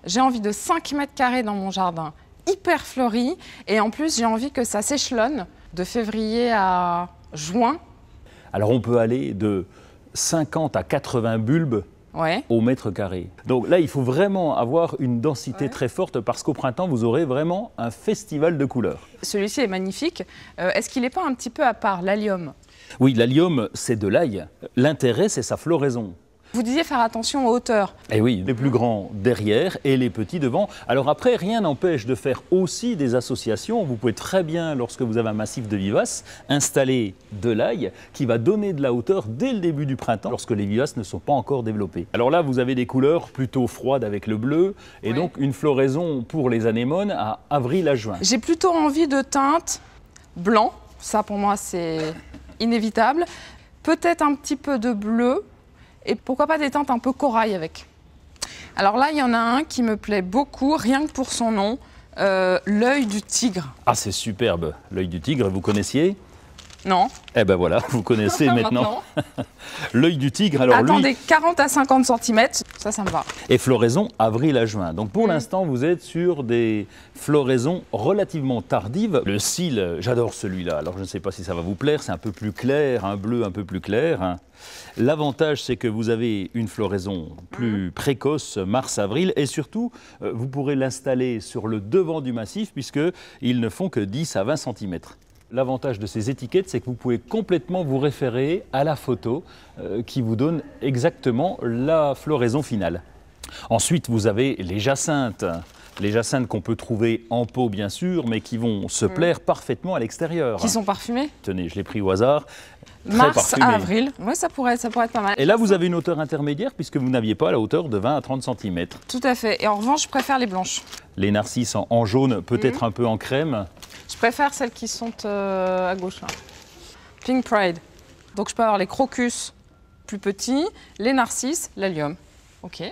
J'ai envie de 5 mètres carrés dans mon jardin, hyper fleuri. Et en plus, j'ai envie que ça s'échelonne de février à juin. Alors on peut aller de 50 à 80 bulbes au mètre carré. Donc là, il faut vraiment avoir une densité très forte parce qu'au printemps, vous aurez vraiment un festival de couleurs. Celui-ci est magnifique. Est-ce qu'il n'est pas un petit peu à part, l'allium? Oui, l'allium, c'est de l'ail. L'intérêt, c'est sa floraison. Vous disiez faire attention aux hauteurs. Eh oui, les plus grands derrière et les petits devant. Alors après, rien n'empêche de faire aussi des associations. Vous pouvez très bien, lorsque vous avez un massif de vivaces, installer de l'ail qui va donner de la hauteur dès le début du printemps, lorsque les vivaces ne sont pas encore développées. Alors là, vous avez des couleurs plutôt froides avec le bleu et donc une floraison pour les anémones à avril à juin. J'ai plutôt envie de teintes blanc. Ça, pour moi, c'est inévitable. Peut-être un petit peu de bleu. Et pourquoi pas des teintes un peu corail avec. Alors là, il y en a un qui me plaît beaucoup, rien que pour son nom, l'œil du tigre. Ah, c'est superbe, l'œil du tigre, vous connaissiez? Non. Eh ben voilà, vous connaissez maintenant. L'œil du tigre, alors attendez, 40 à 50 cm, ça me va. Et floraison avril à juin. Donc pour l'instant, vous êtes sur des floraisons relativement tardives. Le cil, j'adore celui-là. Alors je ne sais pas si ça va vous plaire, c'est un peu plus clair, un bleu un peu plus clair. L'avantage, c'est que vous avez une floraison plus précoce, mars-avril, et surtout, vous pourrez l'installer sur le devant du massif, puisqu'ils ne font que 10 à 20 cm. L'avantage de ces étiquettes, c'est que vous pouvez complètement vous référer à la photo qui vous donne exactement la floraison finale. Ensuite, vous avez les jacinthes. Les jacinthes qu'on peut trouver en pot, bien sûr, mais qui vont se plaire parfaitement à l'extérieur. Qui sont parfumés? Tenez, je l'ai pris au hasard. Mars à avril, oui, ça pourrait être pas mal. Et là, vous avez une hauteur intermédiaire, puisque vous n'aviez pas la hauteur de 20 à 30 cm. Tout à fait. Et en revanche, je préfère les blanches. Les narcisses en jaune, peut-être un peu en crème. Je préfère celles qui sont à gauche, là. Pink Pride. Donc je peux avoir les crocus plus petits, les narcisses, l'allium. Ok.